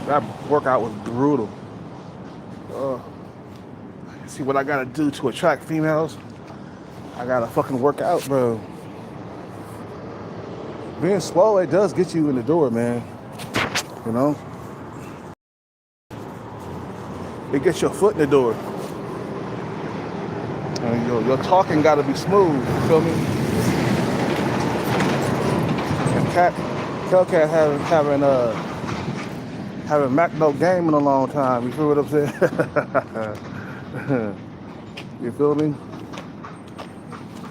That workout was brutal. See what I gotta do to attract females? I gotta fucking work out, bro. Being swole, it does get you in the door, man. You know? It gets your foot in the door. And your talking gotta be smooth, you feel me? And Hellcat haven't Mac no game in a long time, you feel what I'm saying? You feel me?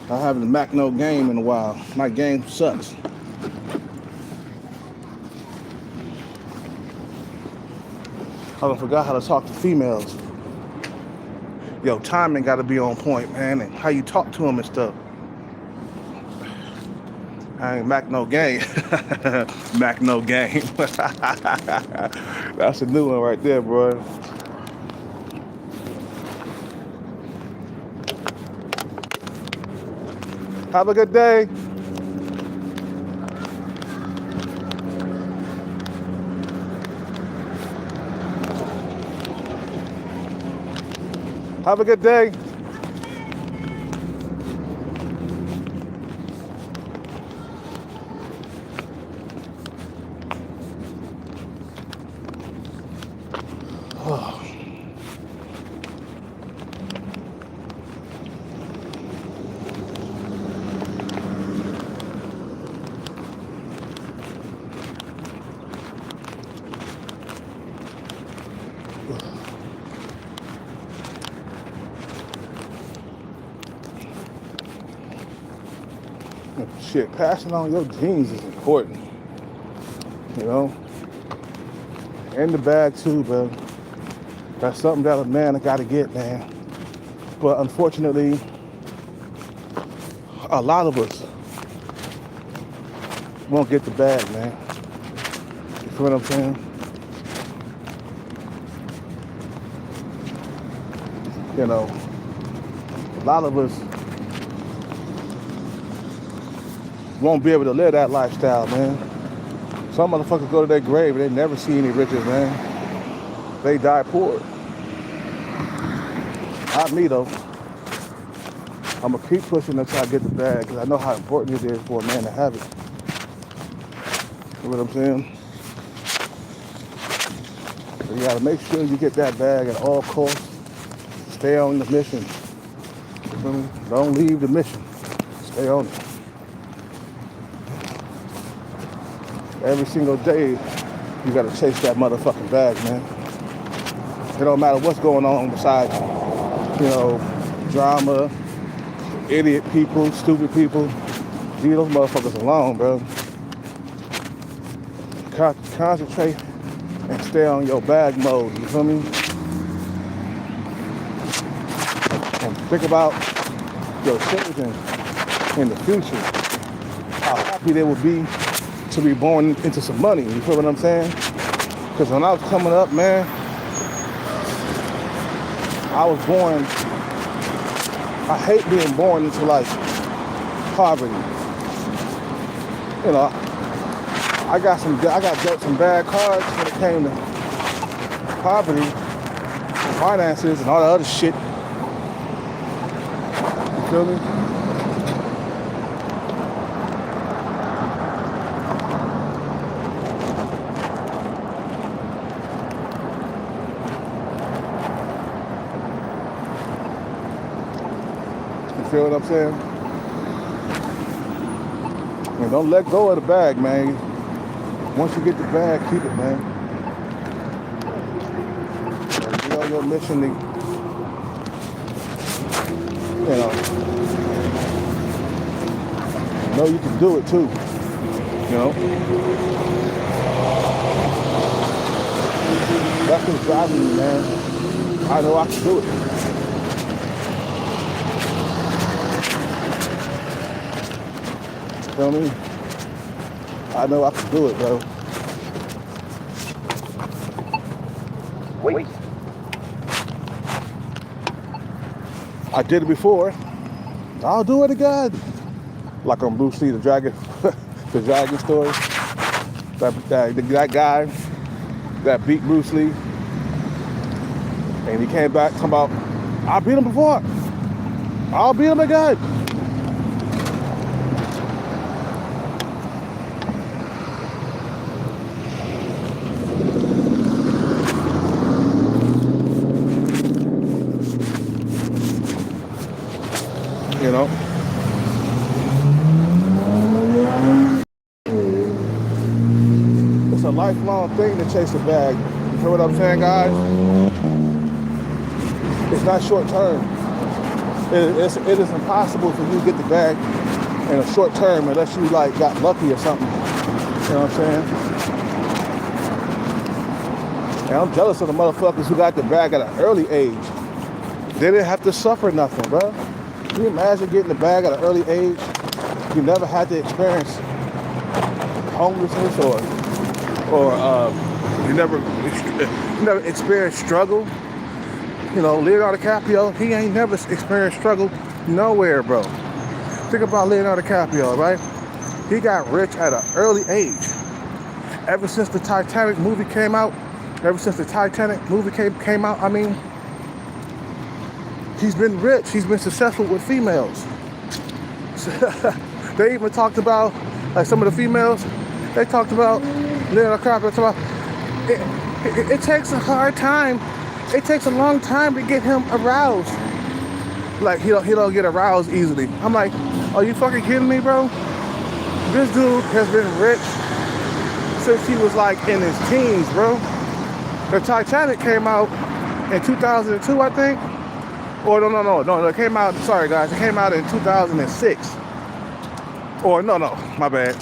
I haven't Mac no game in a while. My game sucks. I forgot how to talk to females. Yo, timing gotta be on point, man, and how you talk to them and stuff. I ain't Mac no game. Mac no game. That's a new one right there, bro. Have a good day. Have a good day. Shit, passing on your genes is important, you know, and the bag too, bro. That's something that a man gotta get, man. But unfortunately, a lot of us won't get the bag, man. You feel what I'm saying? You know, a lot of us won't be able to live that lifestyle, man. Some motherfuckers go to their grave and they never see any riches, man. They die poor. Not me, though. I'm gonna keep pushing until I get the bag, because I know how important it is for a man to have it. You know what I'm saying? So you gotta make sure you get that bag at all costs. Stay on the mission. You feel me? Don't leave the mission. Stay on it. Every single day, you gotta chase that motherfucking bag, man. It don't matter what's going on beside you. You know, drama, idiot people, stupid people. Leave those motherfuckers alone, bro. Concentrate and stay on your bag mode, you feel me? And think about your children in the future. How happy they will be to be born into some money, you feel what I'm saying? Because when I was coming up, man, I was born, I hate being born into like poverty. You know, I got dealt some bad cards when it came to poverty, finances, and all that other shit. You feel me? You feel what I'm saying? And don't let go of the bag, man. Once you get the bag, keep it, man. Be on your mission to, you know you can do it too. You know? That's what's driving me, man. I know I can do it. Feel me? I know I can do it, bro. Wait. I did it before. I'll do it again. Like on Bruce Lee, the dragon, the dragon story. That guy that beat Bruce Lee, and he came back talking about, I beat him before. I'll beat him again. You know? It's a lifelong thing to chase a bag. You feel what I'm saying, guys? It's not short term. It is impossible for you to get the bag in a short term unless you like got lucky or something. You know what I'm saying? And I'm jealous of the motherfuckers who got the bag at an early age. They didn't have to suffer nothing, bro. Can you imagine getting the bag at an early age? You never had to experience homelessness or you never experienced struggle. You know, Leonardo DiCaprio, he ain't never experienced struggle nowhere, bro. Think about Leonardo DiCaprio, right? He got rich at an early age. Ever since the Titanic movie came out, I mean, he's been rich. He's been successful with females. They even talked about, like some of the females, they talked about Leonardo DiCaprio, talked about, it takes a hard time. It takes a long time to get him aroused. Like, he don't get aroused easily. I'm like, are you fucking kidding me, bro? This dude has been rich since he was like in his teens, bro. The Titanic came out in 2002, I think. Or no, it came out, sorry guys, it came out in 2006. Or no, my bad.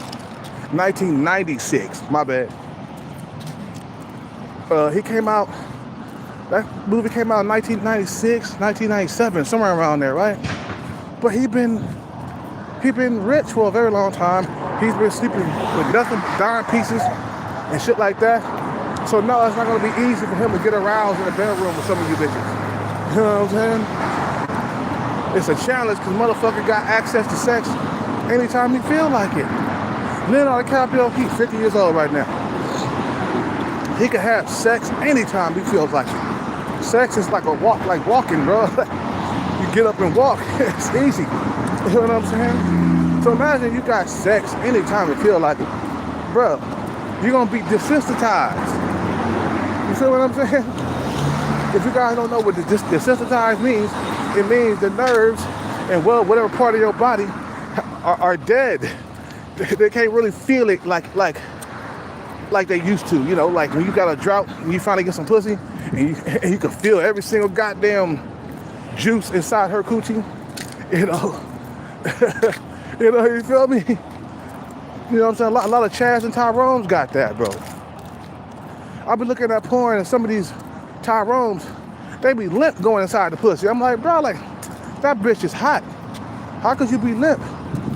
1996, my bad. That movie came out in 1996, 1997, somewhere around there, right? But he been rich for a very long time. He's been sleeping with nothing, dime pieces and shit like that. So no, it's not gonna be easy for him to get aroused in the bedroom with some of you bitches. You know what I'm saying? It's a challenge because motherfucker got access to sex anytime he feel like it. Leonardo DiCaprio, he's 50 years old right now. He can have sex anytime he feels like it. Sex is like a walk, like walking, bro. You get up and walk, it's easy. You know what I'm saying? So imagine you got sex anytime you feel like it. Bro, you're gonna be desensitized. You feel what I'm saying? If you guys don't know what desensitized means, it means the nerves and whatever part of your body are dead. They can't really feel it like they used to, you know, like when you got a drought and you finally get some pussy and you can feel every single goddamn juice inside her coochie, you know. You feel me? You know what I'm saying? A lot of Chaz and Tyrone's got that, bro. I've been looking at porn and some of these Tyrone's, they be limp going inside the pussy. I'm like, bro, like, that bitch is hot. How could you be limp?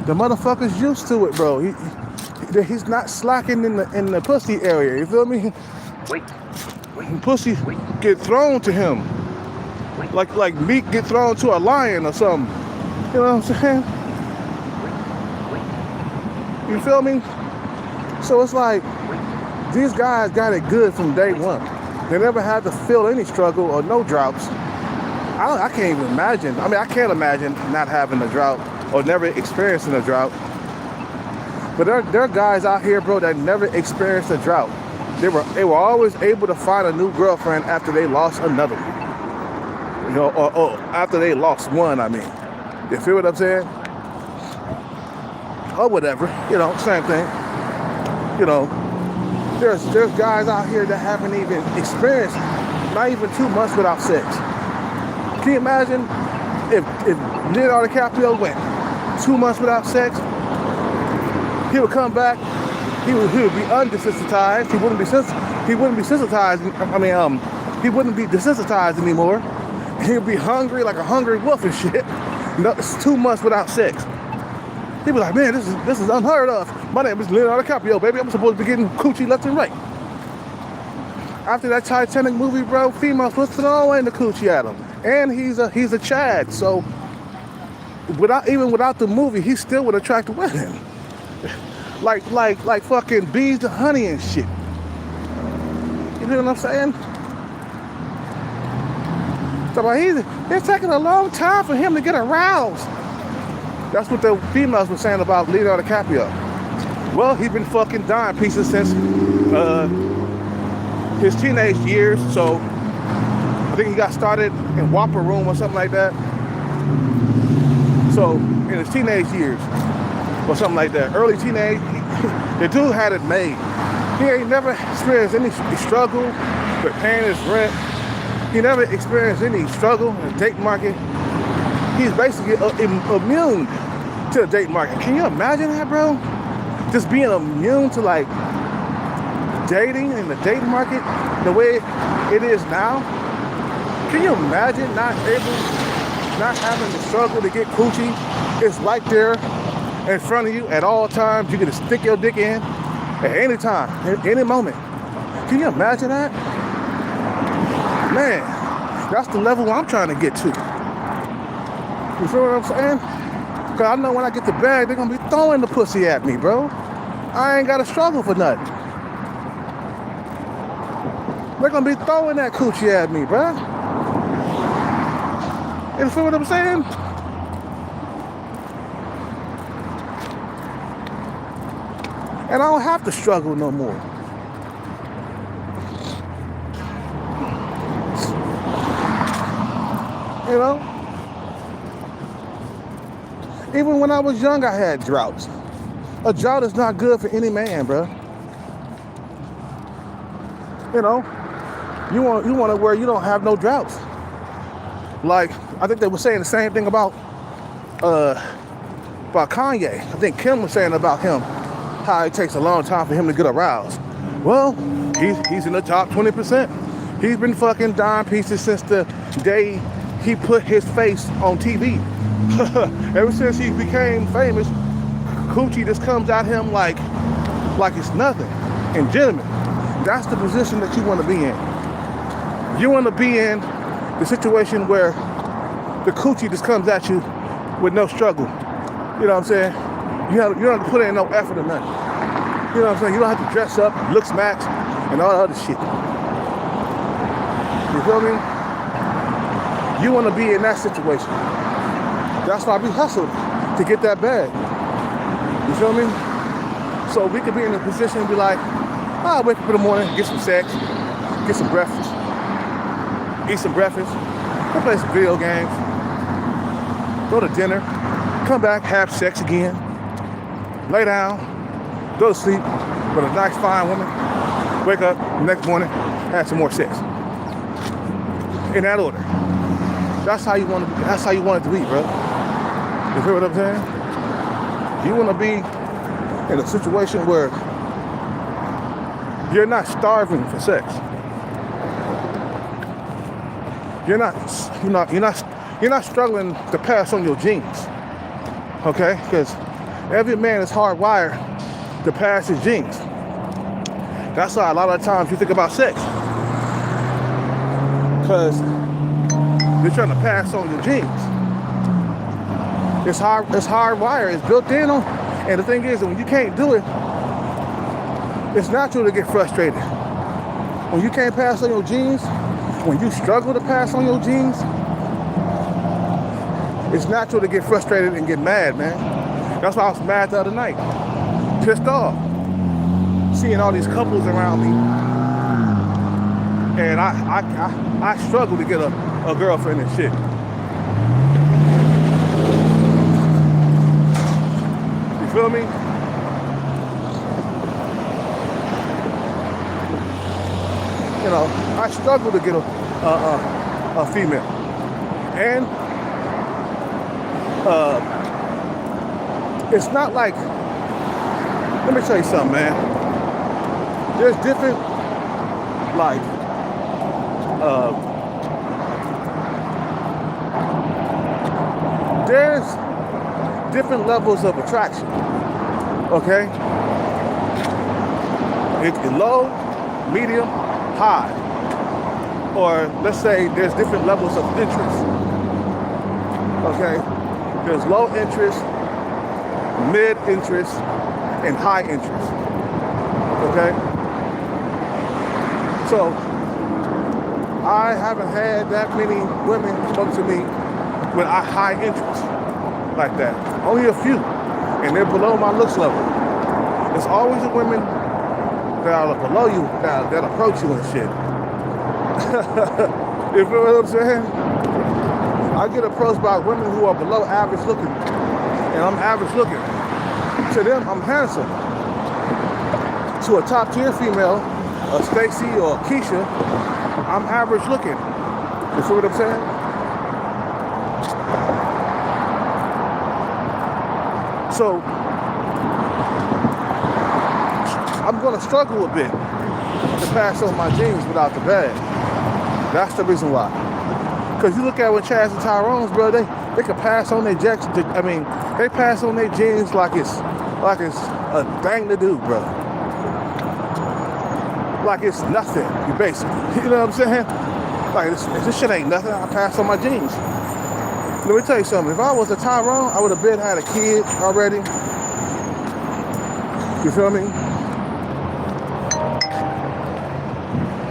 The motherfucker's used to it, bro. He's not slacking in the pussy area. You feel me? Wait. Pussy get thrown to him, like meat get thrown to a lion or something. You know what I'm saying? You feel me? So it's like these guys got it good from day one. They never had to feel any struggle or no droughts. I can't even imagine. I mean, I can't imagine not having a drought or never experiencing a drought. But there are guys out here, bro, that never experienced a drought. They were always able to find a new girlfriend after they lost another one. You know, or after they lost one, I mean. You feel what I'm saying? Or whatever, you know, same thing. You know, there's guys out here that haven't even experienced not even 2 months without sex. Can you imagine if Leonardo DiCaprio went 2 months without sex? He would come back. He would be undesensitized. He wouldn't be sensitized. He wouldn't be desensitized anymore. He'd be hungry like a hungry wolf and shit. It's 2 months without sex. He'd be like, man, this is unheard of. My name is Leonardo DiCaprio, baby. I'm supposed to be getting coochie left and right. After that Titanic movie, bro, females was throwing the coochie at him. And he's a Chad, so without the movie, he still would attract women. like fucking bees to honey and shit. You know what I'm saying? So it's taking a long time for him to get aroused. That's what the females were saying about Leonardo DiCaprio. Well, he's been fucking dying pieces since his teenage years. So I think he got started in Whopper Room or something like that. So in his teenage years or something like that, early teenage, the dude had it made. He ain't never experienced any struggle with paying his rent. He never experienced any struggle in the date market. He's basically immune to the date market. Can you imagine that, bro? Just being immune to like dating in the date market the way it is now. Can you imagine not having the struggle to get coochie? It's right there in front of you at all times. You can just stick your dick in at any time, at any moment. Can you imagine that? Man, that's the level I'm trying to get to. You feel what I'm saying? Because I know when I get the bag, they're going to be throwing the pussy at me, bro. I ain't got to struggle for nothing. They're going to be throwing that coochie at me, bro. You feel what I'm saying? And I don't have to struggle no more. You know? Even when I was young, I had droughts. A drought is not good for any man, bro. You know? You want to where you don't have no droughts. Like, I think they were saying the same thing about Kanye. I think Kim was saying about him, how it takes a long time for him to get aroused. Well, he's in the top 20%. He's been fucking dying pieces since the day he put his face on TV. Ever since he became famous, coochie just comes at him like it's nothing. And gentlemen, that's the position that you want to be in. You want to be in the situation where the coochie just comes at you with no struggle. You know what I'm saying? You don't have to put in no effort or nothing. You know what I'm saying? You don't have to dress up, look smacked, and all that other shit. You feel me? You want to be in that situation. That's why we hustle to get that bag. You feel me? So we could be in a position and be like, I'll wake up in the morning, get some sex, get some breakfast, eat some breakfast, go play some video games, go to dinner, come back, have sex again, lay down, go to sleep with a nice fine woman, wake up next morning, have some more sex. In that order. That's how you want it to be, bro. You feel what I'm saying? You want to be in a situation where you're not starving for sex. You're not struggling to pass on your genes. Okay? Because every man is hardwired to pass his genes. That's why a lot of times you think about sex. Because you're trying to pass on your genes. It's hardwired. It's built in on. And the thing is that when you can't do it, it's natural to get frustrated. When you can't pass on your genes, when you struggle to pass on your genes, it's natural to get frustrated and get mad, man. That's why I was mad the other night. Pissed off. Seeing all these couples around me. And I struggle to get a girlfriend and shit. You feel me? You know, I struggle to get a female. And it's not like, let me tell you something, man. There's different, like, there's different levels of attraction, okay? It's low, medium, high. or let's say there's different levels of interest. Okay, there's low interest, mid interest, and high interest. Okay, so I haven't had that many women come to me with a high interest like that. Only a few, and they're below my looks level. It's always the women that are below you that approach you and shit. You feel what I'm saying? I get approached by women who are below average looking, and I'm average looking. To them, I'm handsome. To a top tier female, a Stacy or a Keisha, I'm average looking. You see what I'm saying? So, I'm gonna struggle a bit to pass on my jeans without the bag. That's the reason why. Because you look at with Chaz and Tyrone's, bro, they can pass on their jacks. I mean, they pass on their jeans like it's a thing to do, bro. Like it's nothing, basically. You know what I'm saying? Like this shit ain't nothing. I pass on my jeans. Let me tell you something. If I was a Tyrone, I would have been had a kid already. You feel me?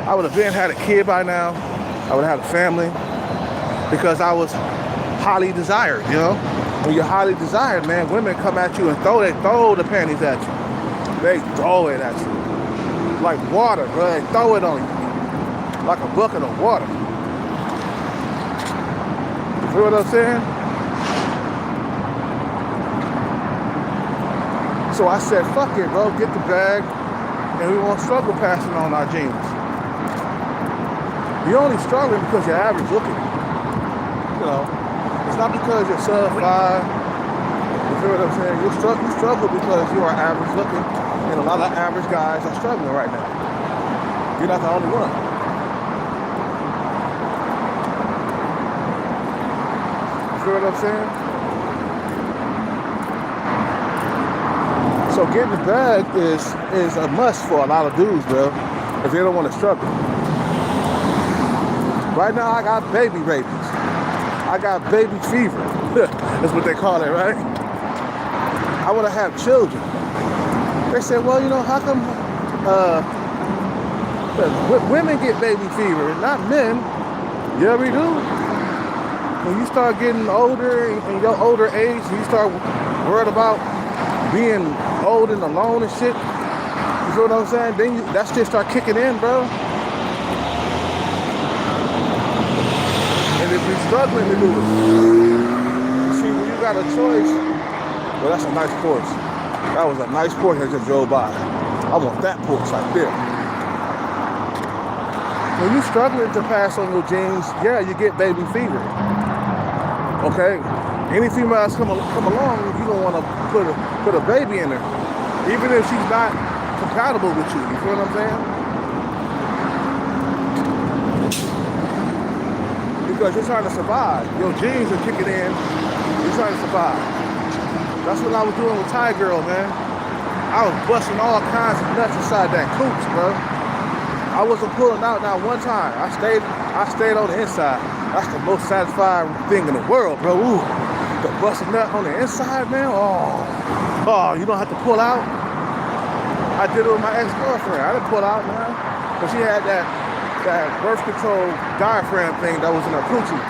I would have been had a kid by now. I would have had a family because I was highly desired, you know? When you're highly desired, man, women come at you and throw the panties at you. They throw it at you. Like water, bro. They throw it on you. Like a bucket of water. You feel what I'm saying? So I said, fuck it, bro. Get the bag and we won't struggle passing on our jeans. You're only struggling because you're average looking. You know, it's not because you're sub 5. You feel what I'm saying? You struggle because you are average looking, and a lot of average guys are struggling right now. You're not the only one. You feel what I'm saying? So getting the bag is a must for a lot of dudes, bro, if they don't want to struggle. Right now, I got baby rabies. I got baby fever. That's what they call it, right? I want to have children. They said, well, you know, how come women get baby fever, not men? Yeah, we do. When you start getting older, in your older age, you start worried about being old and alone and shit. You feel what I'm saying? Then that shit start kicking in, bro. And if you're struggling to do it, see, when you got a choice, well, that's a nice Porsche. That was a nice Porsche that just drove by. I want that Porsche right there. When you're struggling to pass on your jeans, yeah, you get baby fever. Okay? Any female that's come along, you don't want to put a baby in her. Even if she's not compatible with you. You feel what I'm saying? Because you're trying to survive. Your genes are kicking in. You're trying to survive. That's what I was doing with Thai Girl, man. I was busting all kinds of nuts inside that cooch, bro. I wasn't pulling out not one time. I stayed on the inside. That's the most satisfying thing in the world, bro. Ooh, the busting nut on the inside, man. Oh, you don't have to pull out. I did it with my ex-girlfriend. I didn't pull out, man. But she had that birth control diaphragm thing that was in her coochie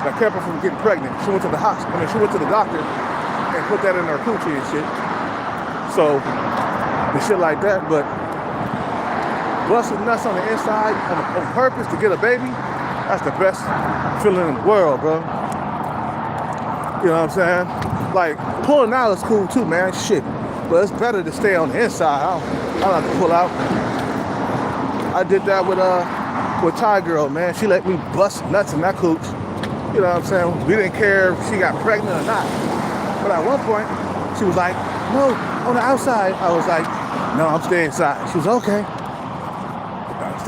that kept her from getting pregnant. She went to the hospital. She went to the doctor and put that in her coochie and shit. So, and shit like that. But busting nuts on the inside on purpose to get a baby, that's the best feeling in the world, bro. You know what I'm saying? Like, pulling out is cool too, man. Shit. But it's better to stay on the inside. I don't have to pull out. I did that with Thai Girl, man. She let me bust nuts in that cooch. You know what I'm saying? We didn't care if she got pregnant or not. But at one point, she was like, no, on the outside. I was like, no, I'm staying inside. She was okay.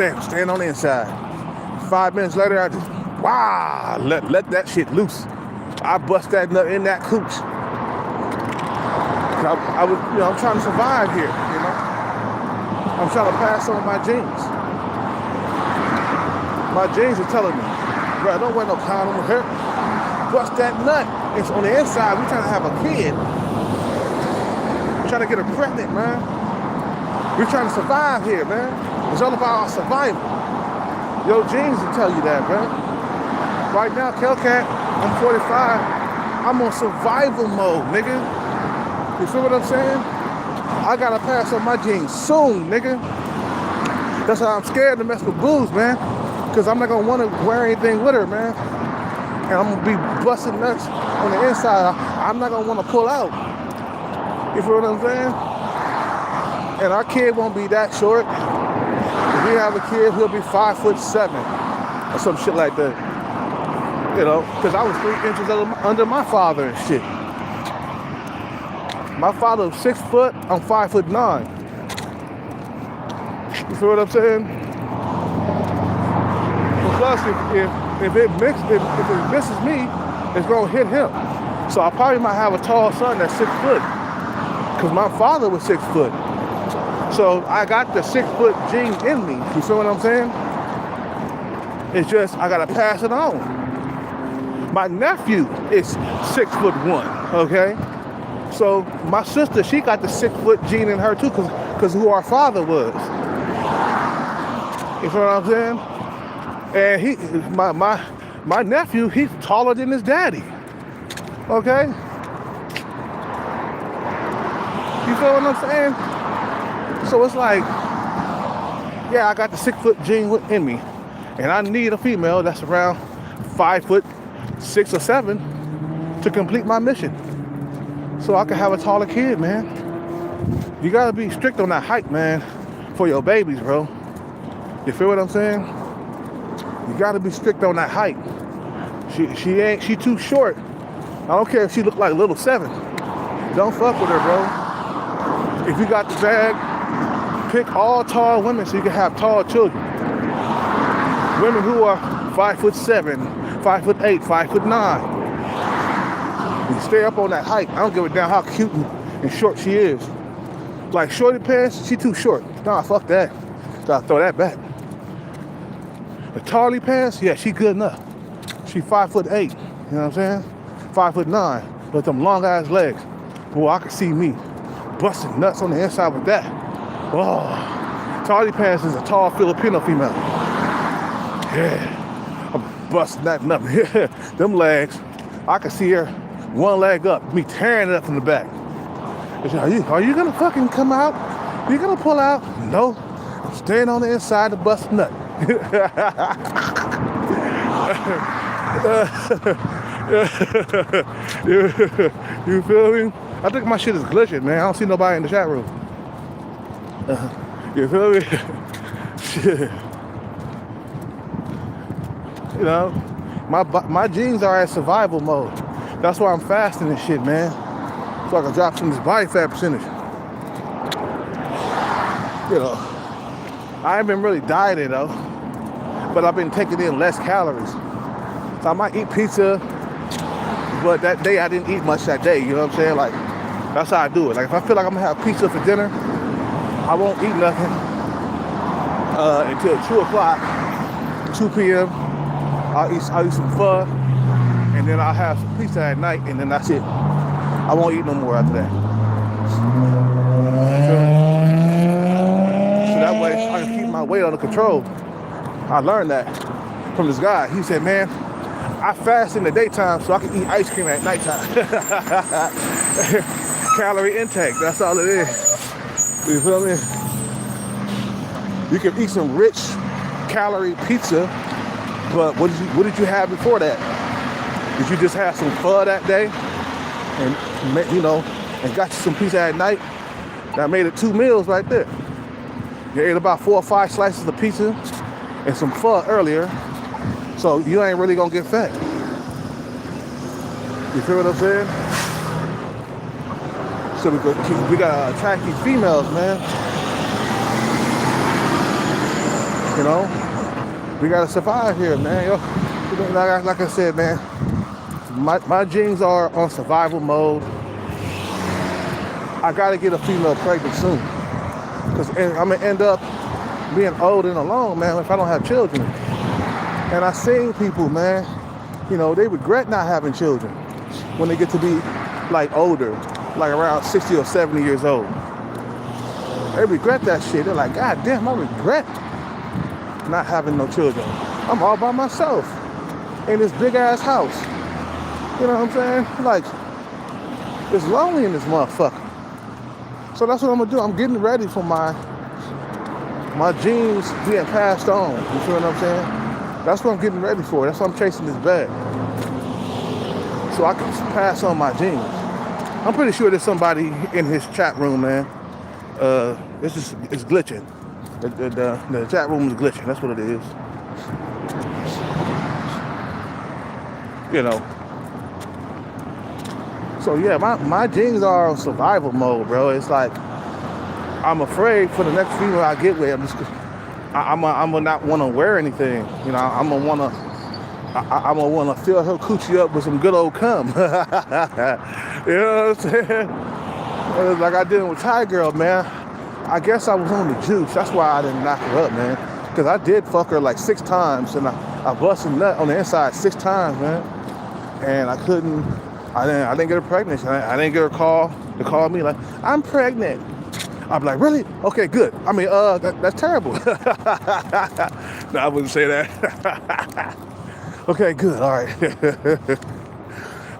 I'm staying on the inside. 5 minutes later, I just, let that shit loose. I bust that nut in that cooch. I was, you know, I'm trying to survive here, you know? I'm trying to pass on my genes. My genes are telling me, bro, don't wear no condom with her. Bust that nut. It's on the inside. We trying to have a kid. We're trying to get her pregnant, man. We're trying to survive here, man. It's all about our survival. Your genes will tell you that, bro. Right now, Kelcat, I'm 45. I'm on survival mode, nigga. You feel what I'm saying? I gotta pass on my genes soon, nigga. That's why I'm scared to mess with booze, man. Because I'm not gonna want to wear anything with her, man. And I'm gonna be busting nuts on the inside. I'm not gonna want to pull out. You feel what I'm saying? And our kid won't be that short. If we have a kid, he'll be 5'7" or some shit like that. You know, because I was 3 inches under my father and shit. My father was 6 foot, I'm 5'9". You feel what I'm saying? And plus, if it misses me, it's gonna hit him. So I probably might have a tall son that's 6 foot, because my father was 6 foot. So I got the 6 foot gene in me. You feel what I'm saying? It's just I gotta pass it on. My nephew is 6'1", okay? So my sister, she got the 6 foot gene in her too, because who our father was. You feel what I'm saying? And my nephew, he's taller than his daddy. Okay? You feel what I'm saying? So it's like, yeah, I got the 6 foot gene in me, and I need a female that's around 5'6" or 7" to complete my mission, so I can have a taller kid, man. You gotta be strict on that height, man, for your babies, bro. You feel what I'm saying? You gotta be strict on that height. She too short. I don't care if she look like little 7. Don't fuck with her, bro. If you got the bag, pick all tall women so you can have tall children. Women who are 5'7", 5'8", 5'9". You stay up on that height. I don't give a damn how cute and short she is. Like shorty pants, she too short. Nah, fuck that. So I throw that back. The Tarly pants, yeah, she good enough. She 5'8". You know what I'm saying? 5'9", with them long ass legs. Boy, I can see me busting nuts on the inside with that. Oh, Tarly pants is a tall Filipino female. Yeah, I'm busting that nut. Them legs, I can see her one leg up, me tearing it up from the back. Are you gonna fucking come out? You gonna pull out? No, I'm staying on the inside to bust nut. You feel me? I think my shit is glitching, man. I don't see nobody in the chat room. You feel me? Shit. You know, my genes are at survival mode. That's why I'm fasting and shit, man. So I can drop some of this body fat percentage. You know, I ain't been really dieting though, but I've been taking in less calories. So I might eat pizza, but that day I didn't eat much that day, you know what I'm saying? Like, that's how I do it. Like, if I feel like I'm gonna have pizza for dinner, I won't eat nothing until 2 o'clock, 2 p.m. I'll eat some pho, and then I'll have some pizza at night, and then that's it. I won't eat no more after that. So that way I can keep my weight under control. I learned that from this guy. He said, man, I fast in the daytime so I can eat ice cream at nighttime. Calorie intake, that's all it is. You feel me? You can eat some rich calorie pizza, but what did you have before that? Did you just have some pho that day? And, you know, and got you some pizza at night? That made it 2 meals right there. You ate about 4 or 5 slices of pizza and some pho earlier, so you ain't really gonna get fat. You feel what I'm saying? So we gotta attract these females, man. You know, we gotta survive here, man. Like I said, man, my genes are on survival mode. I gotta get a female pregnant soon, because I'm gonna end up being old and alone, man, if I don't have children. And I seen people, man, you know, they regret not having children when they get to be like older, like around 60 or 70 years old. They regret that shit. They're like, God damn, I regret not having no children. I'm all by myself in this big ass house. You know what I'm saying? Like, it's lonely in this motherfucker. So that's what I'm gonna do. I'm getting ready for my genes being passed on. You feel what I'm saying? That's what I'm getting ready for. That's why I'm chasing this bag. So I can pass on my genes. I'm pretty sure there's somebody in his chat room, man. It's glitching. The chat room is glitching. That's what it is. You know. So yeah, my genes are on survival mode, bro. It's like I'm afraid for the next female I get with. I'm gonna not want to wear anything. You know, I'm gonna wanna fill her coochie up with some good old cum. You know what I'm saying? Like I did with Thai girl, man. I guess I was on the juice. That's why I didn't knock her up, man. Because I did fuck her like 6 times, and I busted nut on the inside 6 times, man. And I didn't get her pregnant. I didn't get her call to call me like, I'm pregnant. I'm like, really? Okay, good. I mean, that's terrible. No, I wouldn't say that. Okay, good. All right.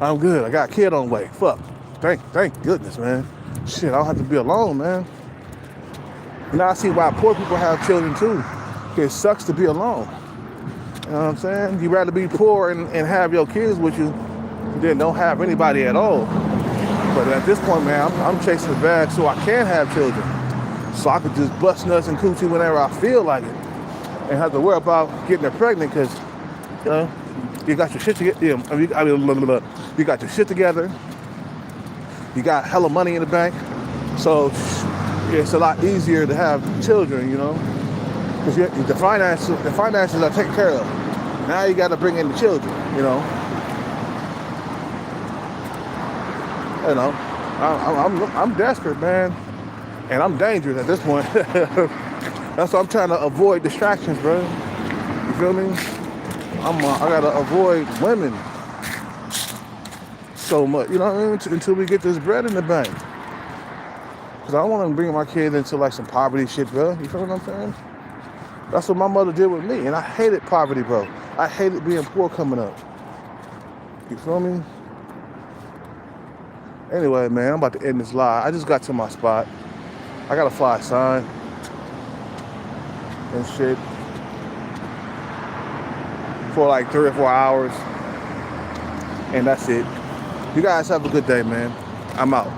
I'm good. I got a kid on the way. Fuck. Thank goodness, man. Shit, I don't have to be alone, man. Now I see why poor people have children too. It sucks to be alone. You know what I'm saying? You'd rather be poor and have your kids with you than don't have anybody at all. But at this point, man, I'm chasing the bag so I can have children. So I could just bust nuts and coochie whenever I feel like it. And have to worry about getting her pregnant because, you know, you got your shit together. You got your shit together. You got hella money in the bank. So it's a lot easier to have children, you know. Because the finances are taken care of. Now you got to bring in the children, you know. You know, I'm desperate, man, and I'm dangerous at this point. That's why I'm trying to avoid distractions, bro. You feel me? I gotta avoid women so much, you know what I mean? Until we get this bread in the bank. Cause I don't want to bring my kids into like some poverty shit, bro. You feel what I'm saying? That's what my mother did with me, and I hated poverty, bro. I hated being poor coming up. You feel me? Anyway, man, I'm about to end this live. I just got to my spot. I got to fly a sign and shit for like 3 or 4 hours. And that's it. You guys have a good day, man. I'm out.